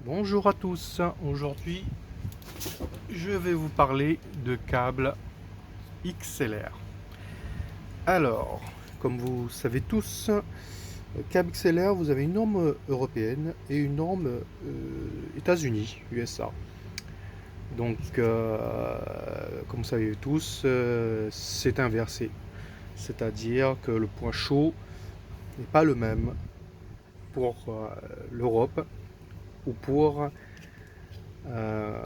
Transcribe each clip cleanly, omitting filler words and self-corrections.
Bonjour à tous, aujourd'hui je vais vous parler de câbles XLR. Alors, comme vous savez tous, câble XLR, vous avez une norme européenne et une norme États-Unis, USA. Donc, comme vous savez tous, c'est inversé. C'est-à-dire que le point chaud n'est pas le même pour l'Europe ou pour euh,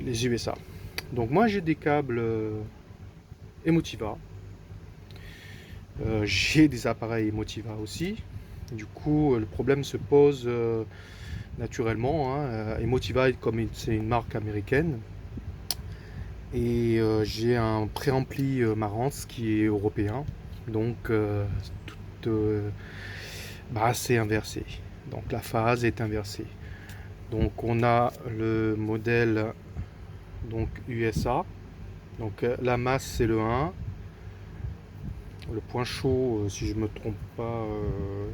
les USA. Donc moi j'ai des câbles Emotiva. J'ai des appareils Emotiva aussi. Du coup, le problème se pose naturellement, hein. Emotiva, comme c'est une marque américaine, et j'ai un préampli Marantz qui est européen. Donc, tout, c'est inversé. Donc, la phase est inversée. Donc, on a le modèle donc USA. Donc, la masse c'est le 1. Le point chaud, si je ne me trompe pas,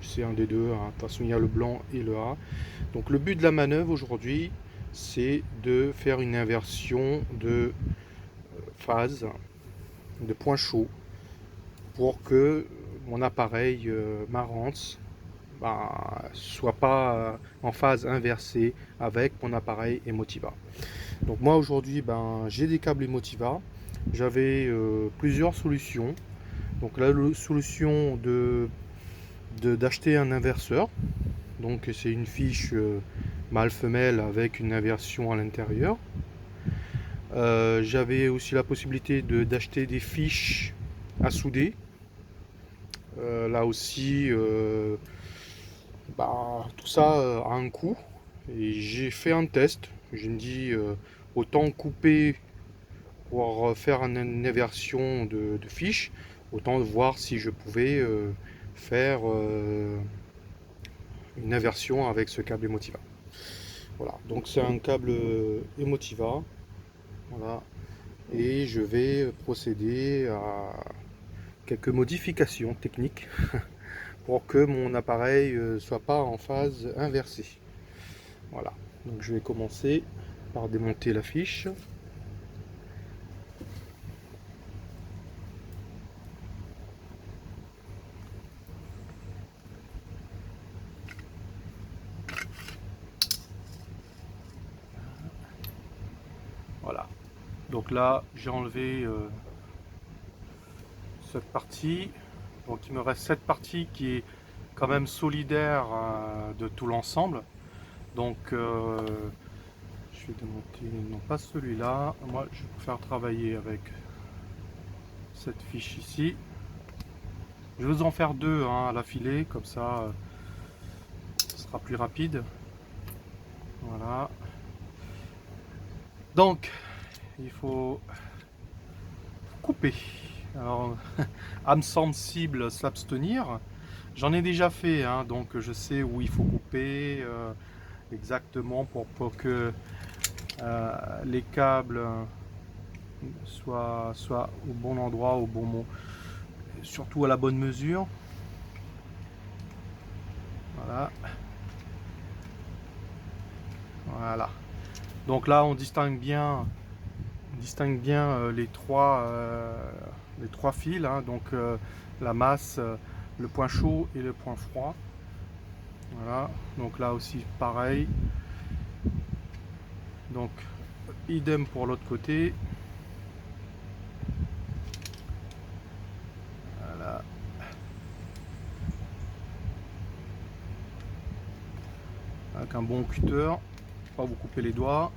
c'est un des deux, hein. De toute façon, il y a le blanc et le A. Donc le but de la manœuvre aujourd'hui, c'est de faire une inversion de phase, de point chaud, pour que mon appareil Marantz soit pas en phase inversée avec mon appareil Emotiva. Donc moi aujourd'hui, j'ai des câbles Emotiva. J'avais plusieurs solutions. Donc la solution d'acheter un inverseur. Donc c'est une fiche mâle-femelle avec une inversion à l'intérieur. J'avais aussi la possibilité d'acheter des fiches à souder. Là aussi, tout ça a un coût. Et j'ai fait un test. Je me dis autant couper pour faire une inversion de fiches, autant voir si je pouvais faire une inversion avec ce câble Emotiva. Voilà, donc c'est un câble Emotiva. Voilà. Et je vais procéder à quelques modifications techniques pour que mon appareil ne soit pas en phase inversée. Voilà, donc je vais commencer par démonter la fiche. Voilà, donc là j'ai enlevé cette partie. Donc il me reste cette partie qui est quand même solidaire de tout l'ensemble. Donc je vais démonter, non pas celui-là, moi je vais faire travailler avec cette fiche ici. Je vais vous en faire deux hein, à l'affilée, comme ça ce sera plus rapide. Voilà. Donc il faut couper. Alors, âme sensible, s'abstenir. J'en ai déjà fait, hein, donc je sais où il faut couper exactement pour que les câbles soient au bon endroit, au bon mot, surtout à la bonne mesure. Voilà. Voilà. Donc là, on distingue bien les trois fils, hein, donc la masse, le point chaud et le point froid. Voilà, donc là aussi pareil. Donc idem pour l'autre côté. Voilà. Avec un bon cutter, pas vous couper les doigts.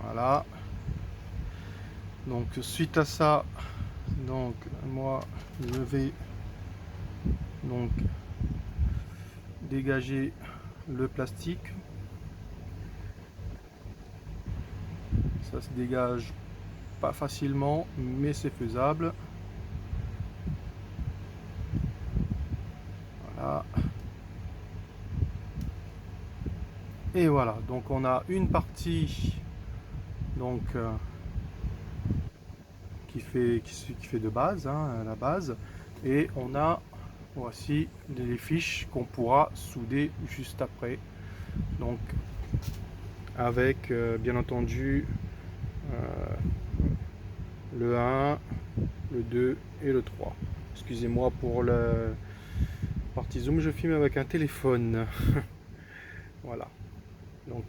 Voilà. Donc suite à ça, donc moi je vais donc dégager le plastique. Ça se dégage pas facilement, mais c'est faisable. Voilà. Et voilà, donc on a une partie donc qui fait de base, hein, la base, et on a voici les fiches qu'on pourra souder juste après. Donc avec bien entendu le 1, le 2 et le 3. Excusez-moi pour la partie zoom, je filme avec un téléphone. Voilà. Donc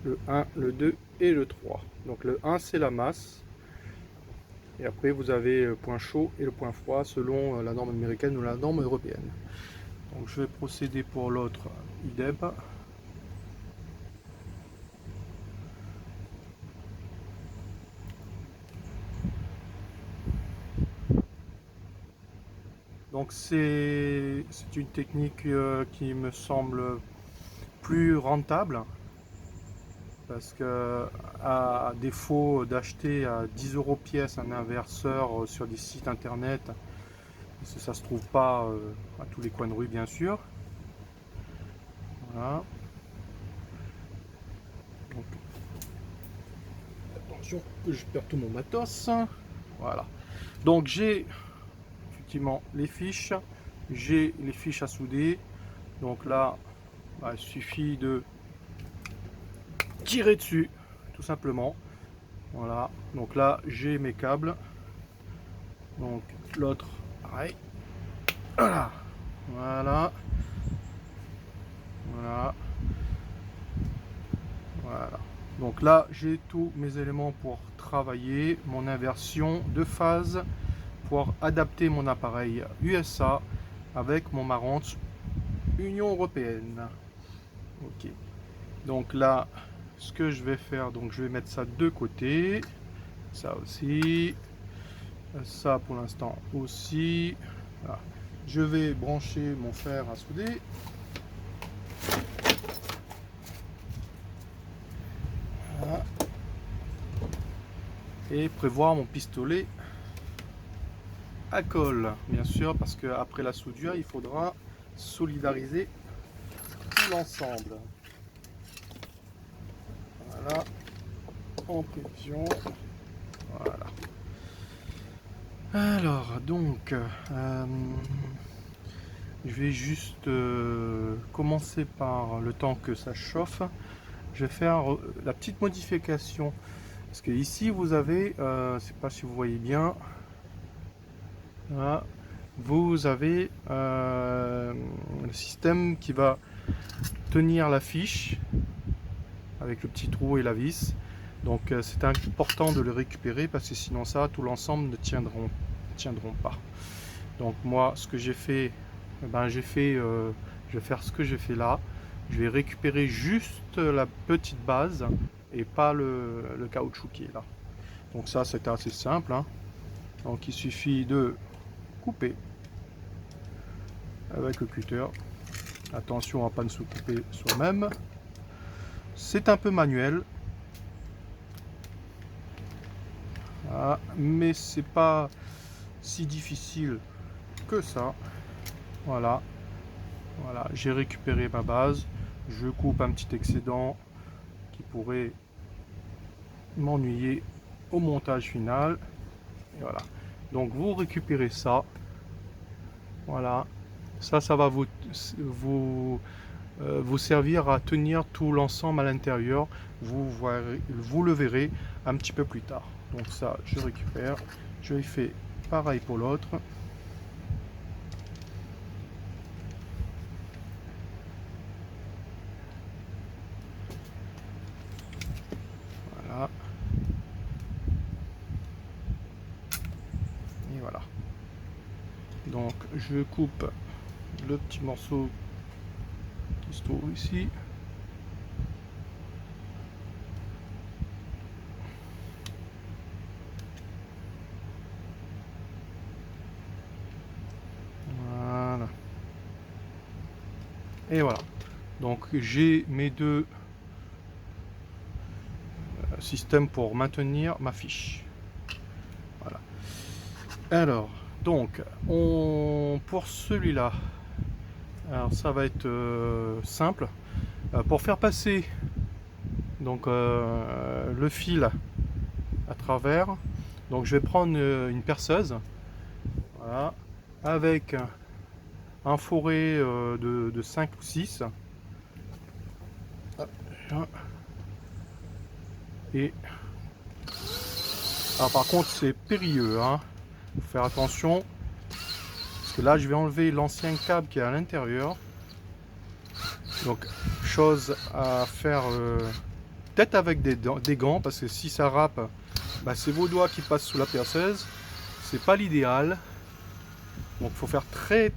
le 1, le 2 et le 3. Donc le 1 c'est la masse. Et après vous avez le point chaud et le point froid selon la norme américaine ou la norme européenne. Donc je vais procéder pour l'autre idem. Donc c'est une technique qui me semble plus rentable parce que à défaut d'acheter à 10 € pièce un inverseur sur des sites internet, ça se trouve pas à tous les coins de rue bien sûr. Voilà. Donc, attention que je perds tout mon matos. Voilà. Donc j'ai effectivement les fiches, j'ai les fiches à souder. Donc là, bah, il suffit de tirer dessus, tout simplement. Voilà. Donc là, j'ai mes câbles. Donc l'autre, pareil. Voilà. Voilà. Voilà. Voilà. Donc là, j'ai tous mes éléments pour travailler mon inversion de phase pour adapter mon appareil USA avec mon Marantz Union Européenne. Ok. Donc là, ce que je vais faire, donc je vais mettre ça de côté. Ça aussi. Ça pour l'instant aussi. Voilà. Je vais brancher mon fer à souder. Voilà. Et prévoir mon pistolet à colle, bien sûr, parce qu'après la soudure, il faudra solidariser tout l'ensemble. Voilà, en prévision. Voilà. Alors, donc, je vais juste commencer par le temps que ça chauffe. Je vais faire la petite modification. Parce que ici, vous avez, je ne sais pas si vous voyez bien, voilà, vous avez le système qui va tenir la fiche avec le petit trou et la vis. Donc c'est important de le récupérer parce que sinon ça, tout l'ensemble ne tiendront pas. Donc moi, ce que j'ai fait, je vais faire ce que j'ai fait là. Je vais récupérer juste la petite base et pas le caoutchouc qui est là. Donc ça, c'est assez simple, hein. Donc il suffit de couper avec le cutter. Attention à ne pas se couper soi-même. C'est un peu manuel. Voilà. Mais c'est pas si difficile que ça. Voilà. Voilà, j'ai récupéré ma base. Je coupe un petit excédent qui pourrait m'ennuyer au montage final. Et voilà. Donc vous récupérez ça. Voilà. Ça va vous servir à tenir tout l'ensemble à l'intérieur. Vous le verrez un petit peu plus tard. Donc ça, je récupère. Je fais pareil pour l'autre. Voilà. Et voilà. Donc je coupe le petit morceau qui se trouve ici. Voilà. Et voilà. Donc j'ai mes deux systèmes pour maintenir ma fiche. Voilà. Alors, donc, pour celui-là, alors ça va être simple. Pour faire passer donc le fil à travers, donc je vais prendre une perceuse, voilà, avec un forêt de 5 ou 6. Et alors, par contre, c'est périlleux, hein. Faut faire attention. Parce que là, je vais enlever l'ancien câble qui est à l'intérieur. Donc, chose à faire peut-être avec des gants, parce que si ça râpe, bah, c'est vos doigts qui passent sous la perceuse. C'est pas l'idéal. Donc, faut faire très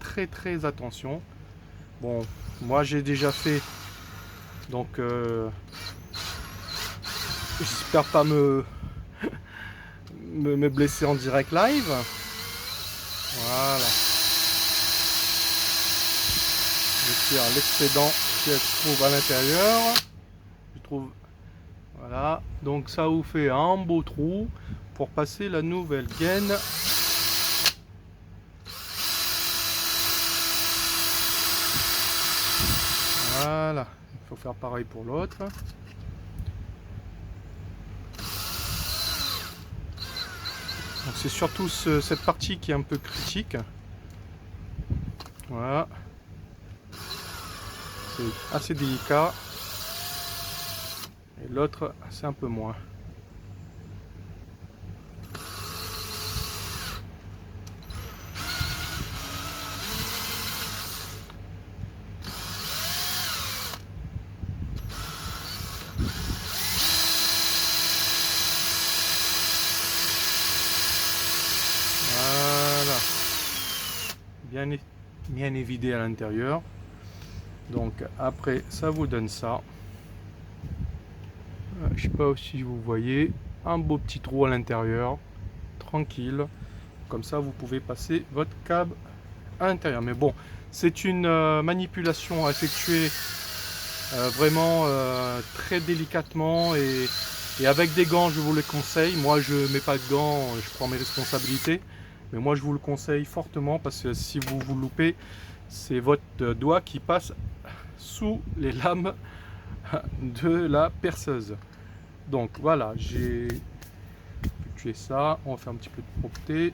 attention. Bon, moi j'ai déjà fait. Donc, j'espère pas me blesser en direct live. Voilà. Je tire l'excédent qui se trouve à l'intérieur. Je trouve. Voilà. Donc ça vous fait un beau trou pour passer la nouvelle gaine. Voilà. Il faut faire pareil pour l'autre. Donc c'est surtout cette partie qui est un peu critique. Voilà. C'est assez délicat. Et l'autre, c'est un peu moins. Voilà. Bien évidé à l'intérieur. Donc après, ça vous donne ça. Je sais pas si vous voyez, un beau petit trou à l'intérieur, tranquille. Comme ça, vous pouvez passer votre câble à l'intérieur. Mais bon, c'est une manipulation à effectuer vraiment très délicatement et avec des gants, je vous le conseille. Moi, je mets pas de gants, je prends mes responsabilités. Mais moi, je vous le conseille fortement parce que si vous vous loupez, c'est votre doigt qui passe sous les lames de la perceuse. Donc voilà, j'ai tué ça. On va faire un petit peu de propreté.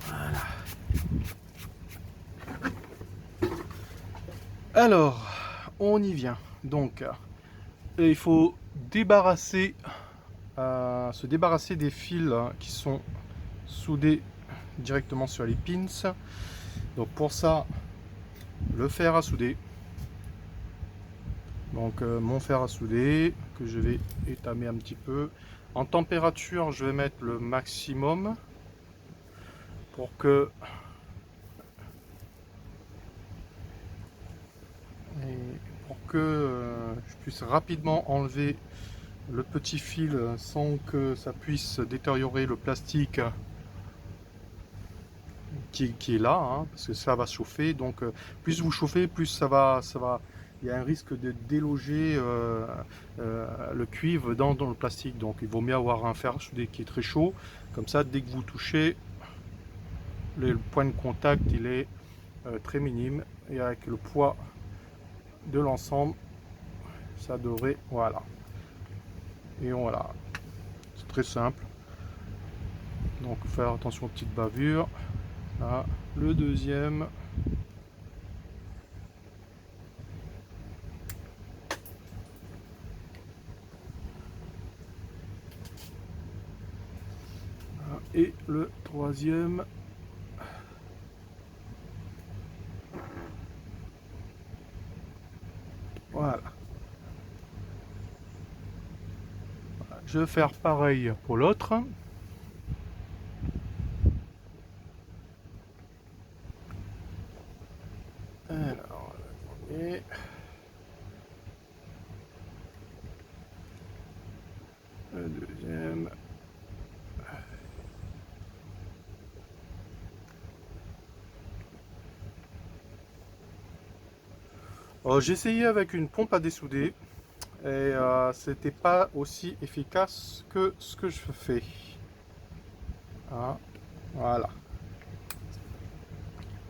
Voilà. Alors, on y vient. Donc, il faut débarrasser, se débarrasser des fils qui sont soudés directement sur les pins. Donc pour ça, le fer à souder. Donc mon fer à souder que je vais étamer un petit peu. En température, je vais mettre le maximum pour que je puisse rapidement enlever le petit fil sans que ça puisse détériorer le plastique qui est là, hein, parce que ça va chauffer. Donc plus vous chauffez, plus ça va, il y a un risque de déloger le cuivre dans le plastique. Donc il vaut mieux avoir un fer soudé qui est très chaud. Comme ça, dès que vous touchez, le point de contact il est très minime et avec le poids de l'ensemble, ça devrait, voilà. Et voilà, c'est très simple. Donc faire attention aux petites bavures. Là, le deuxième. Et le troisième. Voilà. Je vais faire pareil pour l'autre. Alors, le deuxième. J'ai essayé avec une pompe à dessouder et c'était pas aussi efficace que ce que je fais. Hein, voilà.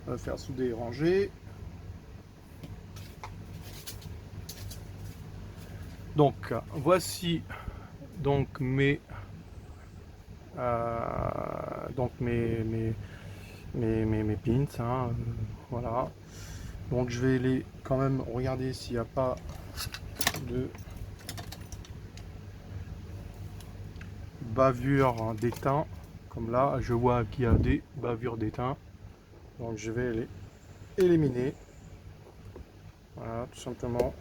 On va faire souder et ranger. Donc voici donc mes donc mes pins, hein, voilà. Donc je vais les quand même regarder s'il n'y a pas de bavure d'étain. Comme là, je vois qu'il y a des bavures d'étain. Donc je vais les éliminer. Voilà, tout simplement.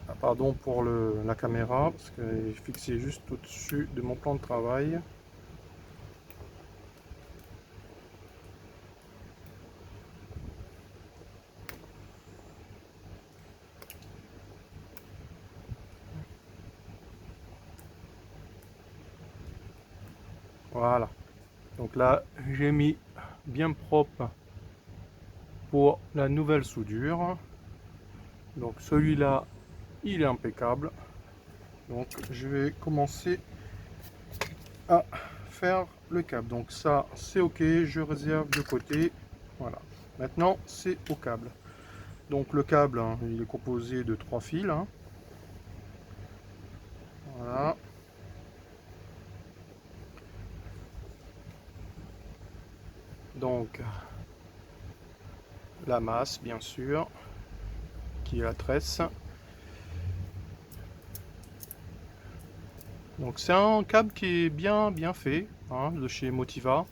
Ah, pardon pour la caméra, parce qu'elle est fixée juste au-dessus de mon plan de travail. Voilà. Donc là, j'ai mis bien propre pour la nouvelle soudure. Donc celui-là, il est impeccable. Donc je vais commencer à faire le câble. Donc ça, c'est ok, je réserve de côté. Voilà. Maintenant, c'est au câble. Donc le câble, hein, il est composé de 3 fils. Hein. Voilà. Donc la masse, bien sûr, qui est la tresse. Donc c'est un câble qui est bien fait, hein, de chez Motiva.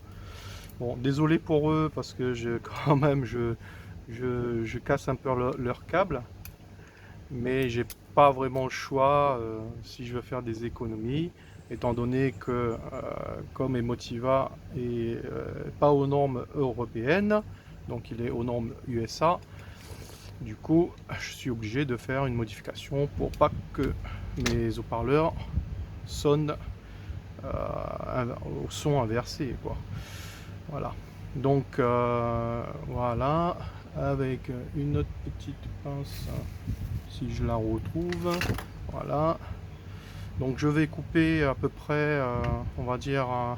Bon, désolé pour eux parce que quand même je casse un peu leur câble, mais j'ai pas vraiment le choix si je veux faire des économies, étant donné que comme Motiva est pas aux normes européennes, donc il est aux normes USA. Du coup, je suis obligé de faire une modification pour pas que mes haut-parleurs sonnent au son inversé, quoi. Voilà. Donc voilà, avec une autre petite pince, si je la retrouve. Voilà. Donc je vais couper à peu près, on va dire à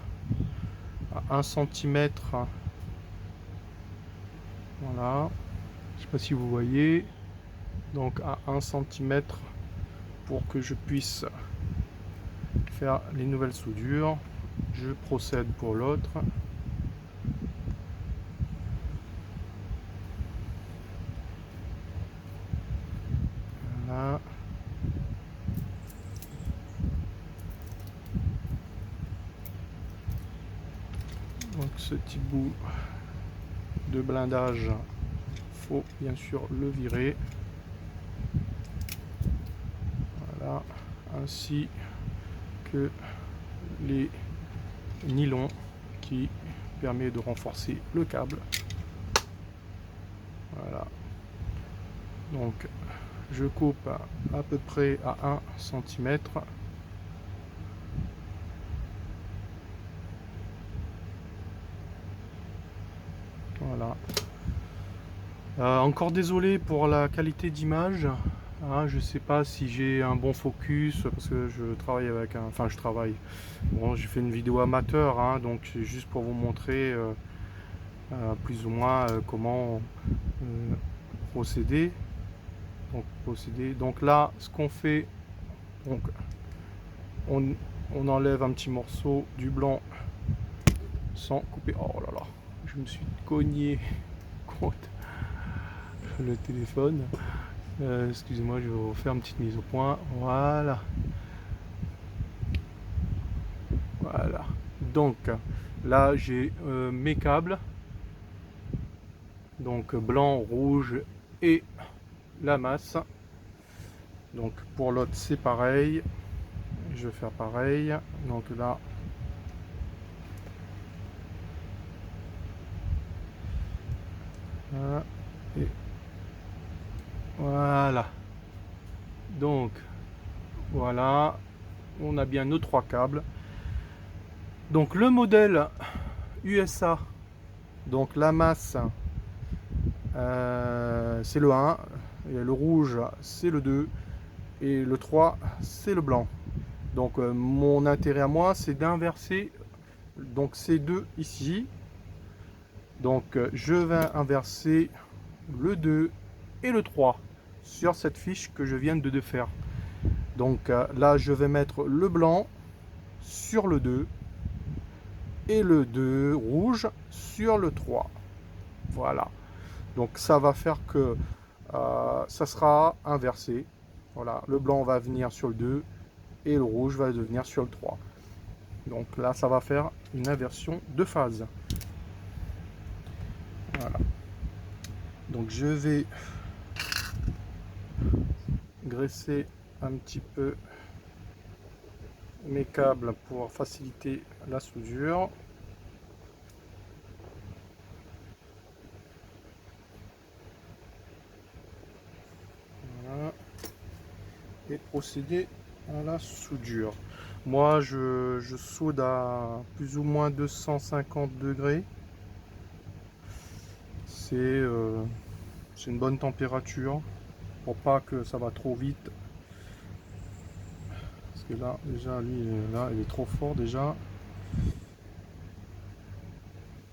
1 cm. Voilà. Je sais pas si vous voyez. Donc à 1 cm pour que je puisse faire les nouvelles soudures. Je procède pour l'autre. Voilà. Donc ce petit bout de blindage, faut bien sûr le virer. Voilà, ainsi que les nylons qui permet de renforcer le câble. Voilà. Donc je coupe à peu près à 1 cm. Voilà. Encore désolé pour la qualité d'image. Hein, je sais pas si j'ai un bon focus parce que je travaille avec un. Enfin, je travaille. Bon, j'ai fait une vidéo amateur, hein, donc c'est juste pour vous montrer plus ou moins comment procéder. Donc là, ce qu'on fait, donc on enlève un petit morceau du blanc sans couper. Oh là là, je me suis cogné contre le téléphone. Excusez-moi, je vais refaire une petite mise au point. Voilà. Voilà. Donc là, j'ai mes câbles. Donc blanc, rouge et la masse. Donc pour l'autre, c'est pareil. Je vais faire pareil. Donc là, voilà. Et voilà. Donc voilà, on a bien nos 3 câbles. Donc le modèle USA, donc la masse, c'est le 1, et le rouge c'est le 2 et le 3 c'est le blanc. Donc mon intérêt à moi, c'est d'inverser donc ces deux ici. Donc je vais inverser le 2 et le 3 sur cette fiche que je viens de faire. Donc là, je vais mettre le blanc sur le 2 et le 2 rouge sur le 3. Voilà. Donc ça va faire que ça sera inversé. Voilà, le blanc va venir sur le 2 et le rouge va devenir sur le 3. Donc là, ça va faire une inversion de phase. Voilà. Donc je vais graisser un petit peu mes câbles pour faciliter la soudure. Voilà. Et procéder à la soudure. Moi, je soude à plus ou moins 250 degrés. C'est une bonne température pour pas que ça va trop vite. Parce que là, déjà, lui, là, il est trop fort déjà.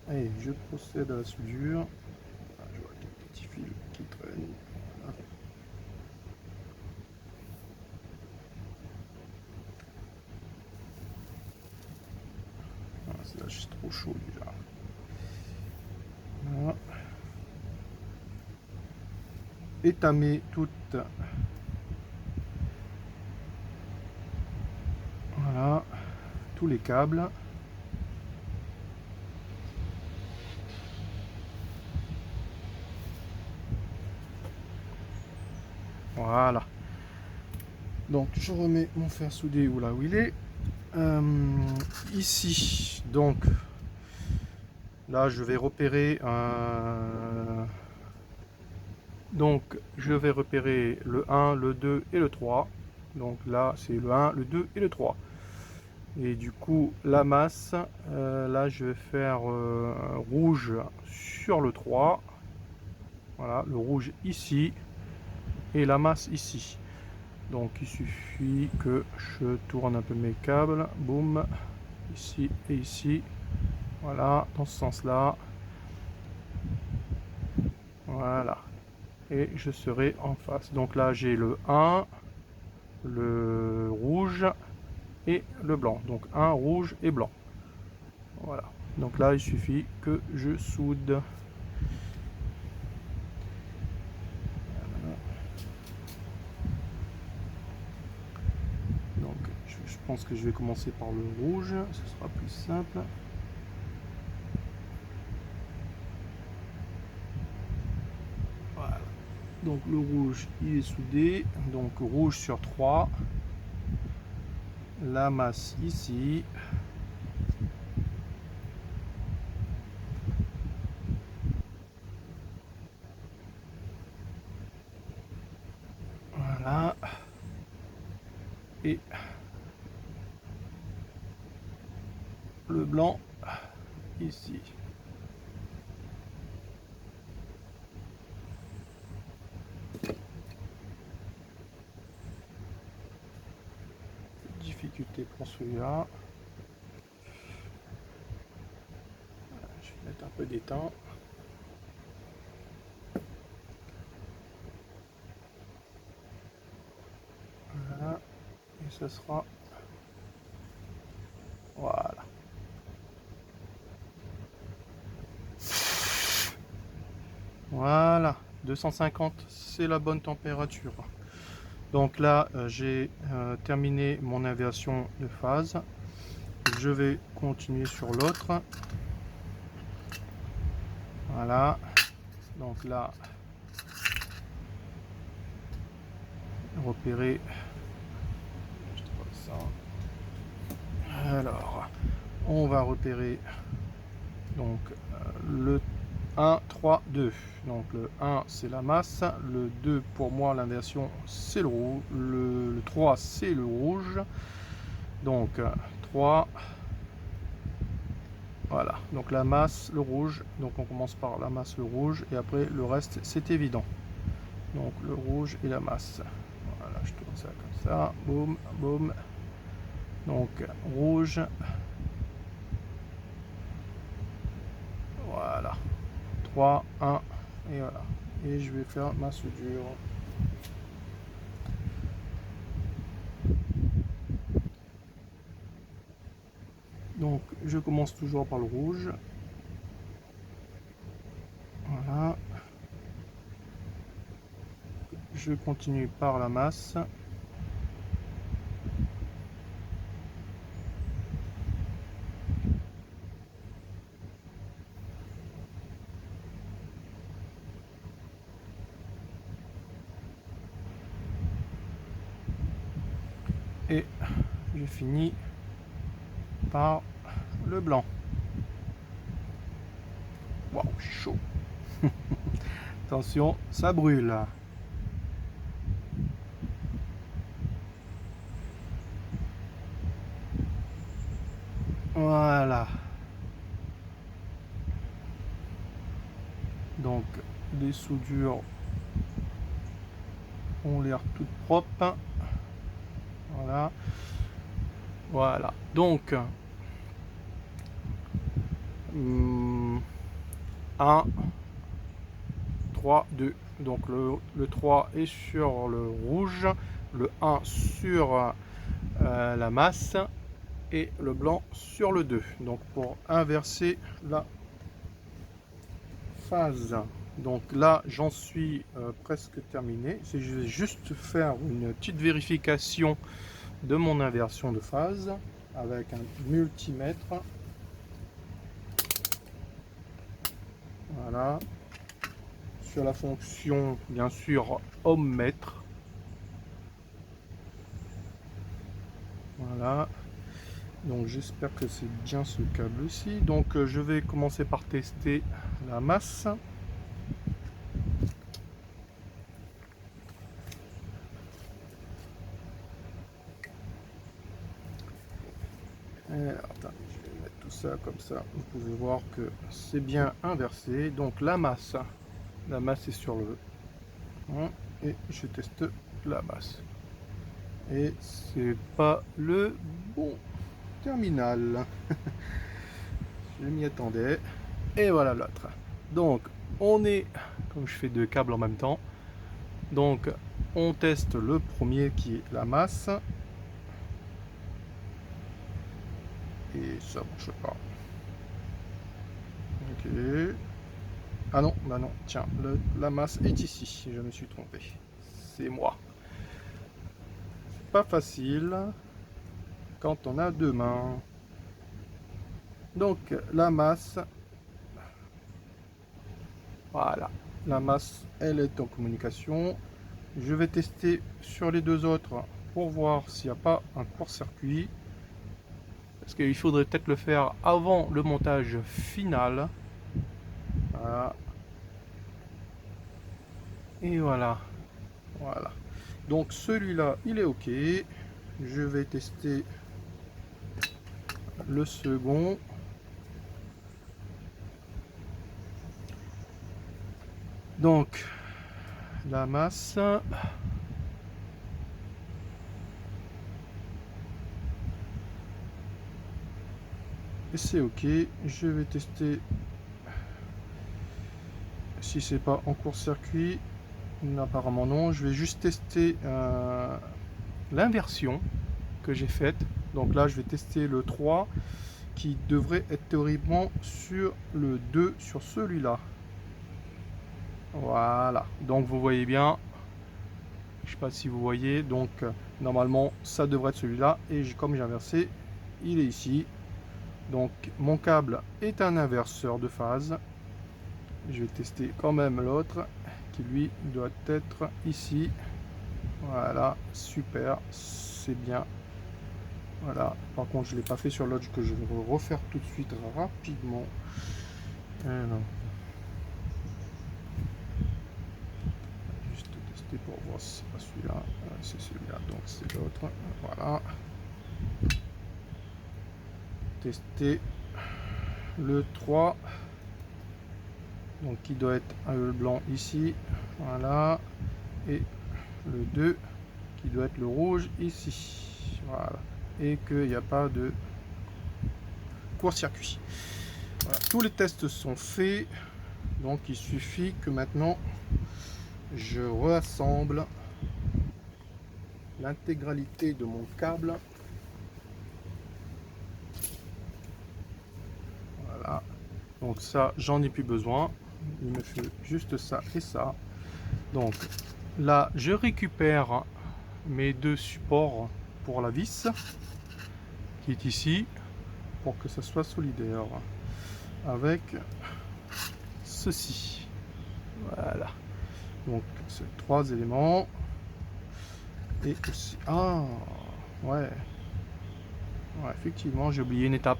Allez, je procède à la soudure. Ah, je vois quelques petits fils qui traînent. Voilà. Ah, c'est là, juste trop chaud déjà. Voilà. Étamer toutes. Voilà, tous les câbles. Voilà. Donc je remets mon fer soudé où là où il est. Ici, donc là je vais repérer donc je vais repérer le 1, le 2 et le 3. Donc là c'est le 1, le 2 et le 3. Et du coup la masse, là je vais faire rouge sur le 3. Voilà, le rouge ici et la masse ici. Donc il suffit que je tourne un peu mes câbles, boum, ici et ici, voilà, dans ce sens là, voilà, et je serai en face. Donc là j'ai le 1, le rouge et le blanc, donc 1 rouge et blanc, voilà. Donc là il suffit que je soude. Donc je pense que je vais commencer par le rouge, ce sera plus simple. Voilà. Donc le rouge il est soudé, donc rouge sur 3, la masse ici, voilà, et le blanc ici. Difficulté pour celui-là. Je vais mettre un peu d'étain. Voilà. Et ce sera... Voilà. Voilà. 250, c'est la bonne température. Donc là, j'ai terminé mon inversion de phase. Je vais continuer sur l'autre. Voilà. Donc là, repérer. Alors, on va repérer donc le 1, 3, 2. Donc le 1 c'est la masse, le 2 pour moi l'inversion c'est le rouge, le 3 c'est le rouge. Donc 3, voilà, donc la masse, le rouge, donc on commence par la masse, le rouge, et après le reste c'est évident. Donc le rouge et la masse. Voilà, je tourne ça comme ça, boum, boum. Donc rouge, voilà, 3, 1, et voilà. Et je vais faire ma soudure. Donc je commence toujours par le rouge. Voilà. Je continue par la masse. Et je finis par le blanc. Waouh, chaud. Attention, ça brûle. Voilà. Donc les soudures ont l'air toutes propres. Voilà. Voilà. Donc 1, 3, 2. Donc le 3 est sur le rouge, le 1 sur la masse et le blanc sur le 2. Donc pour inverser la phase. Donc là j'en suis presque terminé. Je vais juste faire une petite vérification de mon inversion de phase avec un multimètre. Voilà. Sur la fonction bien sûr ohmmètre. Voilà. Donc j'espère que c'est bien ce câble-ci. Donc je vais commencer par tester la masse. Alors, attends, je vais mettre tout ça comme ça. Vous pouvez voir que c'est bien inversé. Donc la masse est sur le 1 et je teste la masse. Et c'est pas le bon terminal. Je m'y attendais. Et voilà l'autre. Donc on est, comme je fais deux câbles en même temps, donc on teste le premier qui est la masse. Et ça marche pas. Ok. Ah non, bah non, tiens, la masse est ici, je me suis trompé. C'est moi. C'est pas facile quand on a deux mains. Donc la masse, voilà, la masse, elle est en communication. Je vais tester sur les deux autres pour voir s'il n'y a pas un court-circuit. Parce qu'il faudrait peut-être le faire avant le montage final. Voilà. Et voilà. Voilà. Donc celui-là, il est OK. Je vais tester le second. Donc la masse. Et c'est OK. Je vais tester si c'est pas en court-circuit. Apparemment non. Je vais juste tester l'inversion que j'ai faite. Donc là, je vais tester le 3 qui devrait être théoriquement sur le 2 sur celui-là. Voilà. Donc vous voyez bien. Je sais pas si vous voyez. Donc normalement, ça devrait être celui-là. Et comme j'ai inversé, il est ici. Donc mon câble est un inverseur de phase. Je vais tester quand même l'autre qui lui doit être ici. Voilà, super, c'est bien. Voilà, par contre je ne l'ai pas fait sur l'autre que je vais refaire tout de suite rapidement. Alors, juste tester pour voir si c'est pas celui-là. C'est celui-là, donc c'est l'autre. Voilà. Tester le 3. Donc qui doit être le blanc ici. Voilà. Et le 2 qui doit être le rouge ici. Voilà. Et qu'il n'y a pas de court-circuit. Voilà. Tous les tests sont faits. Donc il suffit que maintenant je rassemble l'intégralité de mon câble. Donc ça, j'en ai plus besoin. Il me fait juste ça et ça. Donc là, je récupère mes deux supports pour la vis qui est ici pour que ça soit solidaire avec ceci. Voilà. Donc c'est 3 éléments et aussi ouais. Ouais, effectivement, j'ai oublié une étape.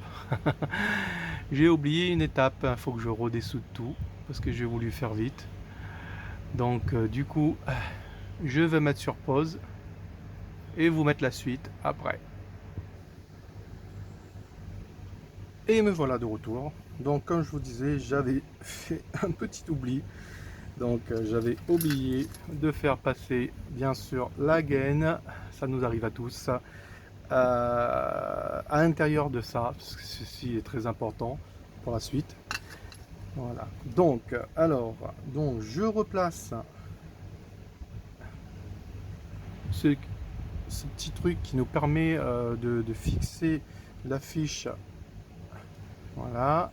J'ai oublié une étape. Il faut que je redessoude tout parce que j'ai voulu faire vite. Donc, du coup, je vais mettre sur pause et vous mettre la suite après. Et me voilà de retour. Donc, comme je vous disais, j'avais fait un petit oubli. Donc, j'avais oublié de faire passer, bien sûr, la gaine. Ça nous arrive à tous. À l'intérieur de ça, parce que ceci est très important pour la suite. Voilà. Donc, alors, donc je replace ce, ce petit truc qui nous permet de fixer la fiche. Voilà.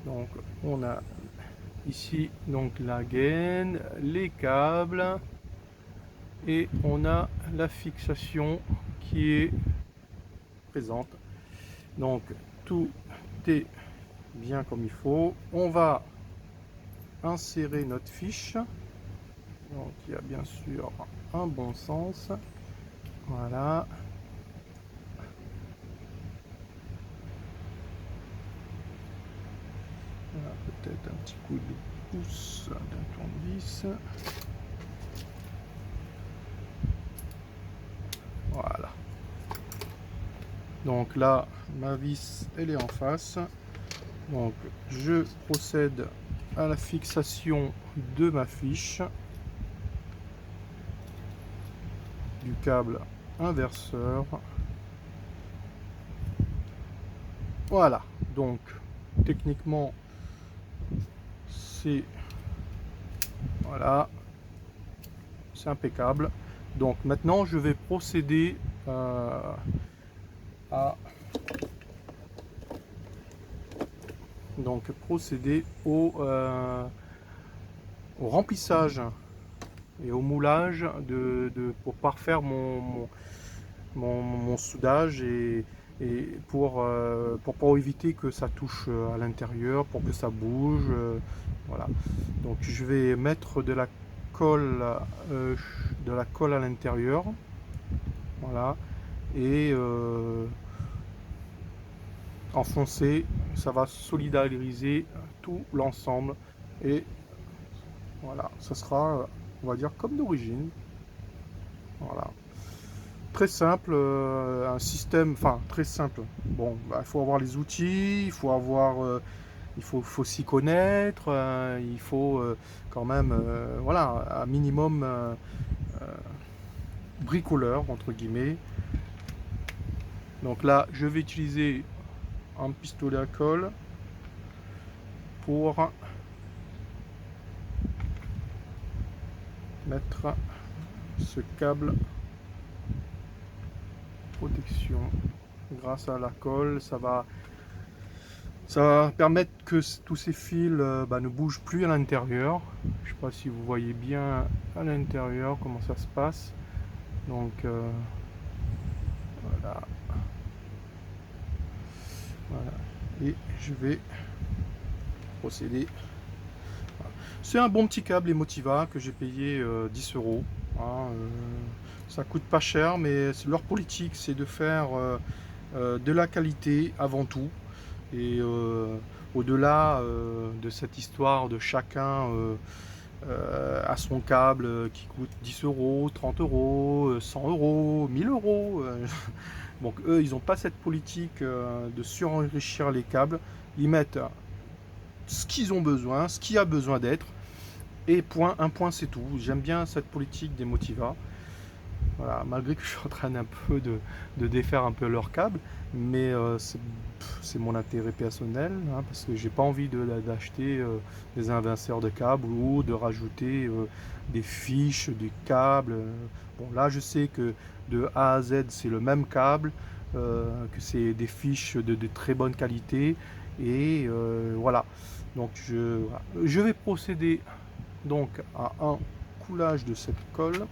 Donc, on a ici donc la gaine, les câbles et on a la fixation qui est présente. Donc, tout est bien comme il faut. On va insérer notre fiche. Donc il y a bien sûr un bon sens. Voilà. Voilà, peut-être un petit coup de pouce d'un tournevis. Voilà. Donc là, ma vis, elle est en face. Donc je procède à la fixation de ma fiche du câble inverseur. Voilà. Donc techniquement, c'est voilà, c'est impeccable. Donc maintenant, je vais procéder à au remplissage et au moulage pour parfaire mon soudage et pour éviter que ça touche à l'intérieur, pour que ça bouge. Voilà. Donc je vais mettre de la colle à l'intérieur. Voilà. Et enfoncer, ça va solidariser tout l'ensemble et voilà, ça sera, on va dire, comme d'origine. Voilà. Très simple, un système, enfin très simple. Bon, bah, il faut avoir les outils, il faut avoir, faut s'y connaître, il faut quand même, voilà, un minimum bricoleur entre guillemets. Donc là, je vais utiliser un pistolet à colle pour mettre ce câble protection. Grâce à la colle, ça va permettre que tous ces fils ne bougent plus à l'intérieur. Je sais pas si vous voyez bien à l'intérieur comment ça se passe. Donc voilà. Voilà. Et je vais procéder. Voilà. C'est un bon petit câble Emotiva que j'ai payé 10 euros. Hein, ça coûte pas cher, mais leur politique, c'est de faire de la qualité avant tout. Et au-delà de cette histoire de chacun à son câble qui coûte 10 euros, 30 euros, 100 euros, 1000 euros. Donc eux, ils n'ont pas cette politique de surenrichir les câbles. Ils mettent ce qu'ils ont besoin, ce qui a besoin d'être. Et point, un point, c'est tout. J'aime bien cette politique des Motiva. Voilà, malgré que je suis en train un peu de défaire un peu leur câble, mais c'est mon intérêt personnel, hein, parce que j'ai pas envie d'acheter des inverseurs de câbles ou de rajouter des fiches, des câbles. Bon, là, je sais que de A à Z, c'est le même câble, que c'est des fiches de très bonne qualité Et voilà. Donc je vais procéder donc à un coulage de cette colle.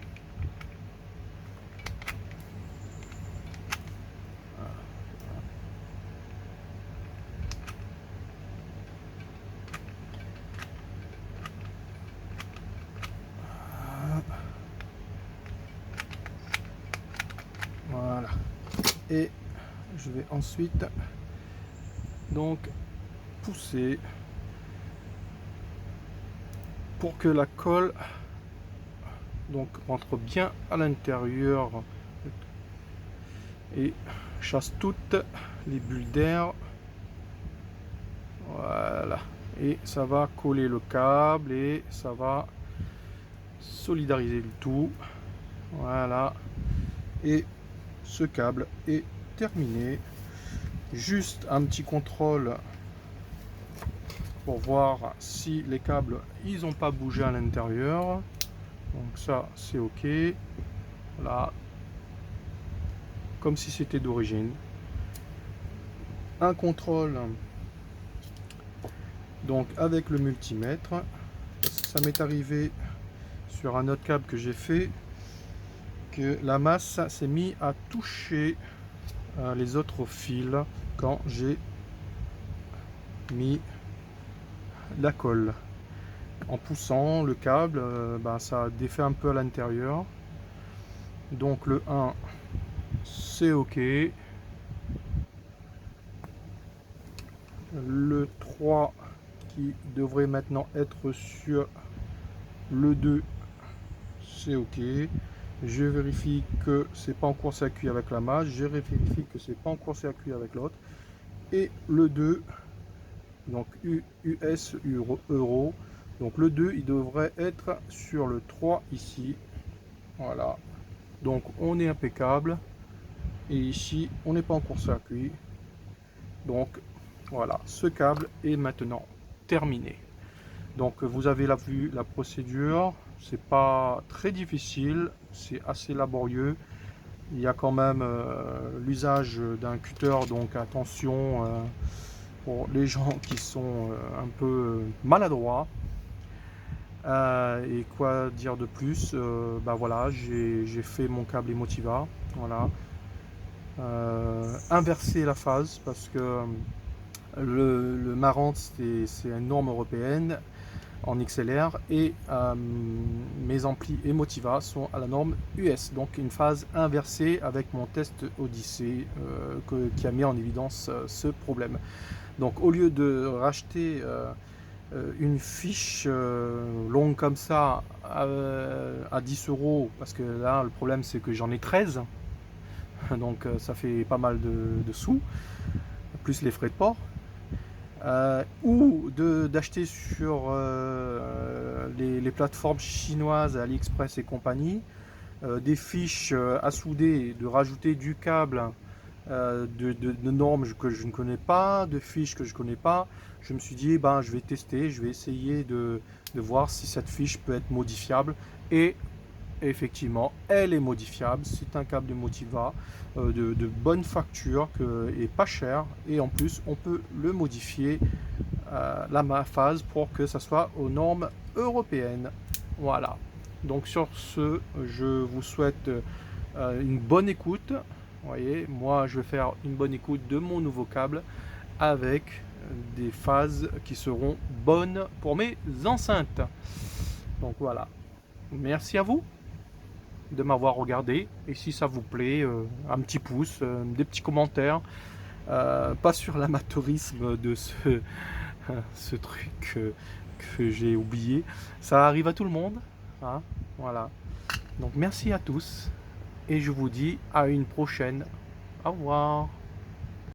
Voilà. Et je vais ensuite donc pousser pour que la colle donc rentre bien à l'intérieur et chasse toutes les bulles d'air. Voilà, et ça va coller le câble et ça va solidariser le tout. Voilà, et ce câble est terminé. Juste un petit contrôle pour voir si les câbles ils n'ont pas bougé à l'intérieur. Donc ça c'est ok. Voilà, comme si c'était d'origine. Un contrôle donc avec le multimètre. Ça m'est arrivé sur un autre câble que j'ai fait que la masse s'est mise à toucher les autres fils quand j'ai mis la colle. En poussant le câble, ça défait un peu à l'intérieur. Donc le 1 c'est ok. Le 3 qui devrait maintenant être sur le 2 c'est ok. Je vérifie que c'est pas en court-circuit avec la masse, je vérifie que c'est pas en court-circuit avec l'autre. Et le 2, donc US euro, donc le 2 il devrait être sur le 3 ici. Voilà, donc on est impeccable. Et ici on n'est pas en court-circuit. Donc voilà, ce câble est maintenant terminé. Donc vous avez vu la procédure, c'est pas très difficile, c'est assez laborieux. Il y a quand même l'usage d'un cutter, donc attention pour les gens qui sont un peu maladroits. Et quoi dire de plus, voilà, j'ai fait mon câble Emotiva, voilà. Inverser la phase parce que le Marantz c'est une norme européenne en XLR et mes amplis Emotiva sont à la norme US, donc une phase inversée avec mon test Odyssey qui a mis en évidence ce problème. Donc au lieu de racheter une fiche longue comme ça à 10 €, parce que là le problème c'est que j'en ai 13, donc ça fait pas mal de sous, plus les frais de port. Ou d'acheter sur les plateformes chinoises, AliExpress et compagnie, des fiches à souder, de rajouter du câble de normes que je ne connais pas, de fiches que je ne connais pas. Je me suis dit, je vais tester, je vais essayer de voir si cette fiche peut être modifiable. Et effectivement, elle est modifiable. C'est un câble de Emotiva de bonne facture et pas cher. Et en plus, on peut le modifier la phase pour que ça soit aux normes européennes. Voilà. Donc sur ce, je vous souhaite une bonne écoute. Vous voyez, moi je vais faire une bonne écoute de mon nouveau câble avec des phases qui seront bonnes pour mes enceintes. Donc voilà. Merci à vous de m'avoir regardé, et si ça vous plaît, un petit pouce, des petits commentaires, pas sur l'amateurisme de ce truc que j'ai oublié, ça arrive à tout le monde, hein, voilà. Donc merci à tous et je vous dis à une prochaine. Au revoir.